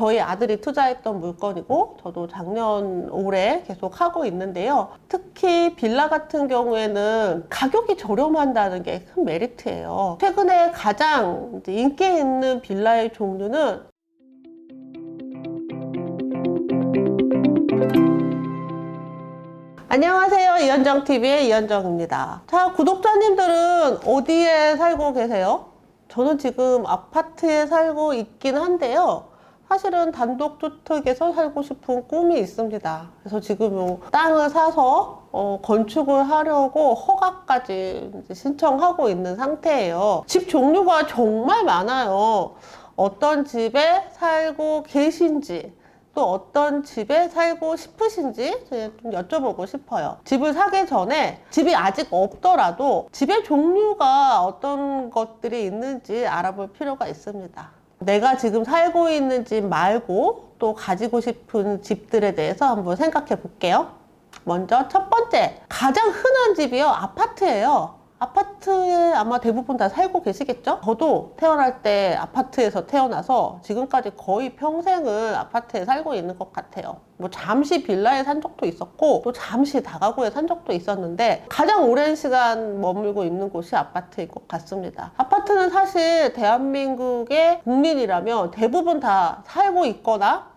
저희 아들이 투자했던 물건이고 저도 작년 올해 계속 하고 있는데요. 특히 빌라 같은 경우에는 가격이 저렴한다는 게 큰 메리트예요. 최근에 가장 인기 있는 빌라의 종류는 안녕하세요. 이현정TV의 이현정입니다. 자, 구독자님들은 어디에 살고 계세요? 저는 지금 아파트에 살고 있긴 한데요. 사실은 단독주택에서 살고 싶은 꿈이 있습니다. 그래서 지금 요 땅을 사서 건축을 하려고 허가까지 신청하고 있는 상태예요. 집 종류가 정말 많아요. 어떤 집에 살고 계신지, 또 어떤 집에 살고 싶으신지 좀 여쭤보고 싶어요. 집을 사기 전에 집이 아직 없더라도 집의 종류가 어떤 것들이 있는지 알아볼 필요가 있습니다. 내가 지금 살고 있는 집 말고 또 가지고 싶은 집들에 대해서 한번 생각해 볼게요. 먼저 첫 번째, 가장 흔한 집이요, 아파트예요. 아파트에 아마 대부분 다 살고 계시겠죠? 저도 태어날 때 아파트에서 태어나서 지금까지 거의 평생을 아파트에 살고 있는 것 같아요. 뭐 잠시 빌라에 산 적도 있었고 또 잠시 다가구에 산 적도 있었는데 가장 오랜 시간 머물고 있는 곳이 아파트일 것 같습니다. 아파트는 사실 대한민국의 국민이라면 대부분 다 살고 있거나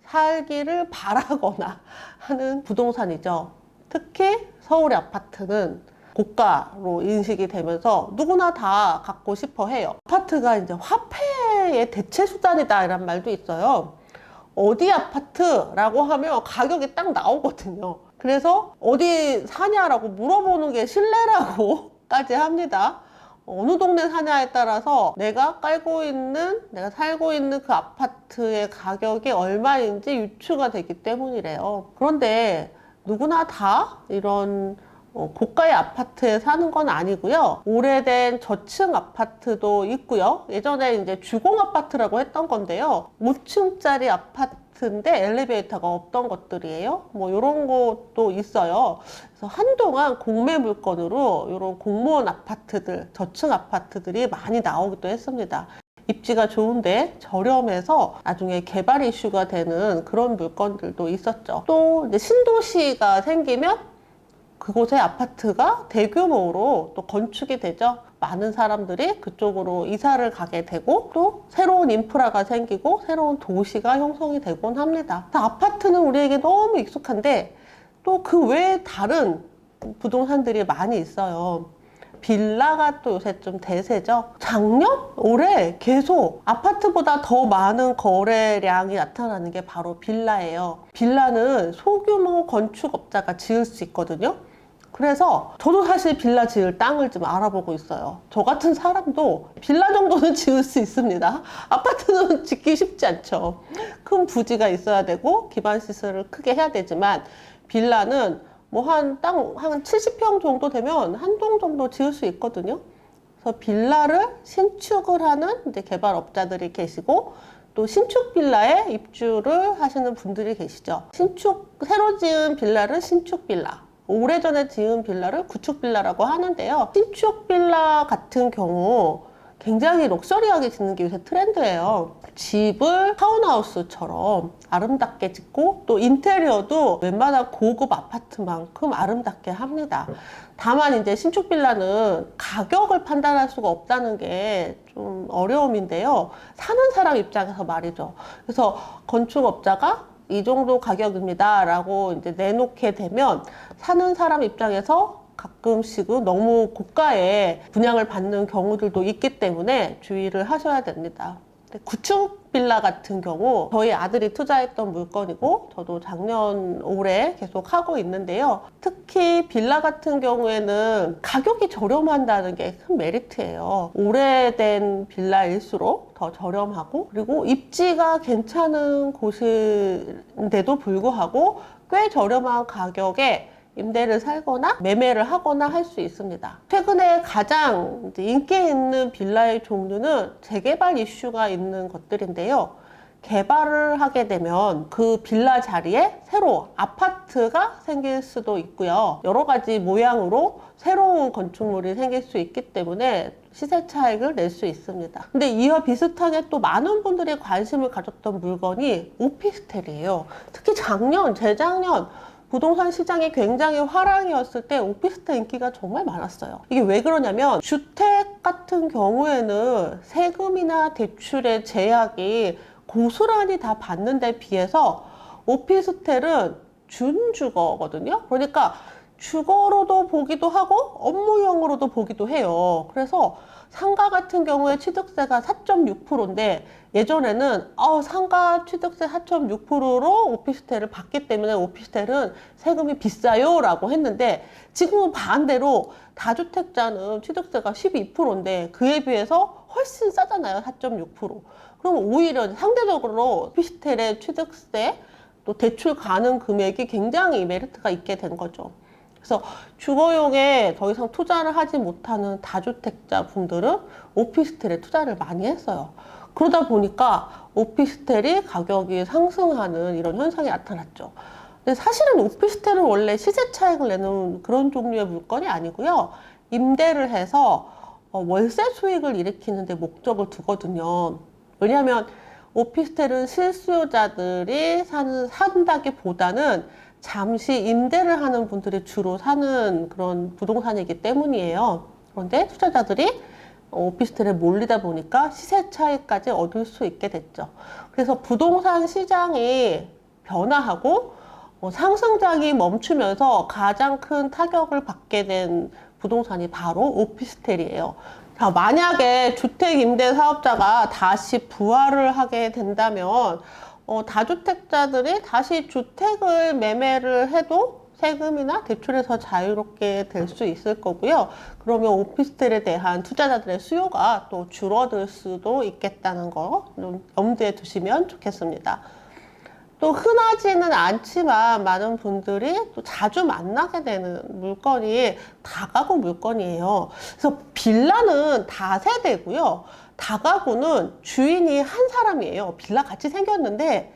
살기를 바라거나 하는 부동산이죠. 특히 서울의 아파트는 고가로 인식이 되면서 누구나 다 갖고 싶어 해요. 아파트가 이제 화폐의 대체 수단이다 이런 말도 있어요. 어디 아파트라고 하면 가격이 딱 나오거든요. 그래서 어디 사냐라고 물어보는 게 신뢰라고까지 합니다. 어느 동네 사냐에 따라서 내가 살고 있는 그 아파트의 가격이 얼마인지 유추가 되기 때문이래요. 그런데 누구나 다 이런 고가의 아파트에 사는 건 아니고요. 오래된 저층 아파트도 있고요. 예전에 이제 주공 아파트라고 했던 건데요. 5층짜리 아파트인데 엘리베이터가 없던 것들이에요. 뭐 이런 것도 있어요. 그래서 한동안 공매 물건으로 이런 공무원 아파트들, 저층 아파트들이 많이 나오기도 했습니다. 입지가 좋은데 저렴해서 나중에 개발 이슈가 되는 그런 물건들도 있었죠. 또 이제 신도시가 생기면 그곳에 아파트가 대규모로 또 건축이 되죠. 많은 사람들이 그쪽으로 이사를 가게 되고 또 새로운 인프라가 생기고 새로운 도시가 형성이 되곤 합니다. 아파트는 우리에게 너무 익숙한데 또 그 외에 다른 부동산들이 많이 있어요. 빌라가 또 요새 좀 대세죠. 작년? 올해 계속 아파트보다 더 많은 거래량이 나타나는 게 바로 빌라예요. 빌라는 소규모 건축업자가 지을 수 있거든요. 그래서 저도 사실 빌라 지을 땅을 좀 알아보고 있어요. 저 같은 사람도 빌라 정도는 지을 수 있습니다. 아파트는 짓기 쉽지 않죠. 큰 부지가 있어야 되고 기반 시설을 크게 해야 되지만 빌라는 뭐 한 70평 정도 되면 한 동 정도 지을 수 있거든요. 그래서 빌라를 신축을 하는 이제 개발업자들이 계시고 또 신축 빌라에 입주를 하시는 분들이 계시죠. 새로 지은 빌라를 신축 빌라, 오래전에 지은 빌라를 구축 빌라라고 하는데요. 신축 빌라 같은 경우 굉장히 럭셔리하게 짓는 게 요새 트렌드예요. 집을 타운하우스처럼 아름답게 짓고 또 인테리어도 웬만한 고급 아파트만큼 아름답게 합니다. 다만 이제 신축 빌라는 가격을 판단할 수가 없다는 게 좀 어려움인데요. 사는 사람 입장에서 말이죠. 그래서 건축업자가 이 정도 가격입니다 라고 이제 내놓게 되면 사는 사람 입장에서 가끔씩은 너무 고가의 분양을 받는 경우들도 있기 때문에 주의를 하셔야 됩니다. 구축 빌라 같은 경우 저희 아들이 투자했던 물건이고 저도 작년 올해 계속 하고 있는데요. 특히 빌라 같은 경우에는 가격이 저렴한다는 게 큰 메리트예요. 오래된 빌라일수록 더 저렴하고 그리고 입지가 괜찮은 곳인데도 불구하고 꽤 저렴한 가격에 임대를 살거나 매매를 하거나 할 수 있습니다. 최근에 가장 인기 있는 빌라의 종류는 재개발 이슈가 있는 것들인데요. 개발을 하게 되면 그 빌라 자리에 새로 아파트가 생길 수도 있고요. 여러 가지 모양으로 새로운 건축물이 생길 수 있기 때문에 시세 차익을 낼 수 있습니다. 근데 이와 비슷하게 또 많은 분들이 관심을 가졌던 물건이 오피스텔이에요. 특히 작년, 재작년 부동산 시장이 굉장히 화랑이었을 때 오피스텔 인기가 정말 많았어요. 이게 왜 그러냐면 주택 같은 경우에는 세금이나 대출의 제약이 고스란히 다 받는 데 비해서 오피스텔은 준주거거든요. 그러니까 주거로도 보기도 하고 업무용으로도 보기도 해요. 그래서 상가 같은 경우에 취득세가 4.6%인데 예전에는 상가 취득세 4.6%로 오피스텔을 받기 때문에 오피스텔은 세금이 비싸요 라고 했는데 지금은 반대로 다주택자는 취득세가 12%인데 그에 비해서 훨씬 싸잖아요. 4.6%. 그럼 오히려 상대적으로 오피스텔의 취득세 또 대출 가능 금액이 굉장히 메리트가 있게 된 거죠. 그래서 주거용에 더 이상 투자를 하지 못하는 다주택자 분들은 오피스텔에 투자를 많이 했어요. 그러다 보니까 오피스텔이 가격이 상승하는 이런 현상이 나타났죠. 근데 사실은 오피스텔은 원래 시세 차익을 내는 그런 종류의 물건이 아니고요. 임대를 해서 월세 수익을 일으키는 데 목적을 두거든요. 왜냐하면 오피스텔은 실수요자들이 산다기보다는 잠시 임대를 하는 분들이 주로 사는 그런 부동산이기 때문이에요. 그런데 투자자들이 오피스텔에 몰리다 보니까 시세 차익까지 얻을 수 있게 됐죠. 그래서 부동산 시장이 변화하고 상승장이 멈추면서 가장 큰 타격을 받게 된 부동산이 바로 오피스텔이에요. 자, 만약에 주택 임대 사업자가 다시 부활을 하게 된다면 다주택자들이 다시 주택을 매매를 해도 세금이나 대출에서 자유롭게 될 수 있을 거고요. 그러면 오피스텔에 대한 투자자들의 수요가 또 줄어들 수도 있겠다는 거 염두에 두시면 좋겠습니다. 또 흔하지는 않지만 많은 분들이 또 자주 만나게 되는 물건이 다가구 물건이에요. 그래서 빌라는 다세대고요. 다가구는 주인이 한 사람이에요. 빌라 같이 생겼는데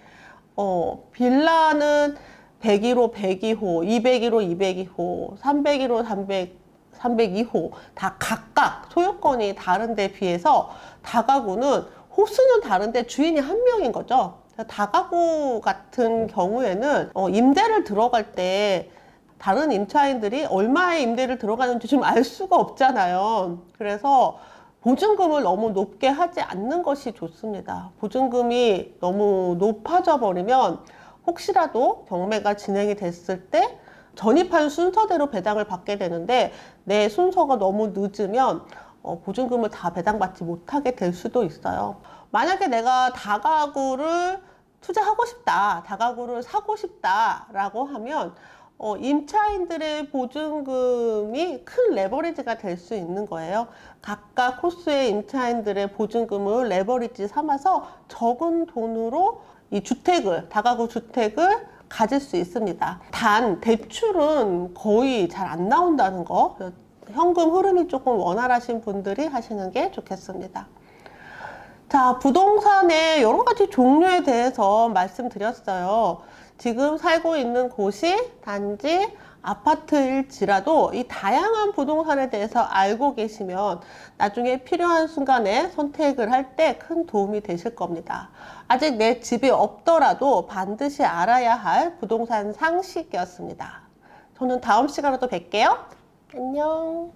빌라는 101호 102호, 201호 202호, 301호 302호 다 각각 소유권이 다른데 비해서 다가구는 호수는 다른데 주인이 한 명인 거죠. 다가구 같은 경우에는 임대를 들어갈 때 다른 임차인들이 얼마의 임대를 들어가는지 좀 알 수가 없잖아요. 그래서 보증금을 너무 높게 하지 않는 것이 좋습니다. 보증금이 너무 높아져 버리면 혹시라도 경매가 진행이 됐을 때 전입한 순서대로 배당을 받게 되는데 내 순서가 너무 늦으면 보증금을 다 배당받지 못하게 될 수도 있어요. 만약에 내가 다가구를 투자하고 싶다, 다가구를 사고 싶다라고 하면 임차인들의 보증금이 큰 레버리지가 될 수 있는 거예요. 각각 호수의 임차인들의 보증금을 레버리지 삼아서 적은 돈으로 이 주택을, 다가구 주택을 가질 수 있습니다. 단 대출은 거의 잘 안 나온다는 거, 현금 흐름이 조금 원활하신 분들이 하시는 게 좋겠습니다. 자, 부동산의 여러 가지 종류에 대해서 말씀드렸어요. 지금 살고 있는 곳이 단지 아파트일지라도 이 다양한 부동산에 대해서 알고 계시면 나중에 필요한 순간에 선택을 할 때 큰 도움이 되실 겁니다. 아직 내 집이 없더라도 반드시 알아야 할 부동산 상식이었습니다. 저는 다음 시간에 또 뵐게요. 안녕.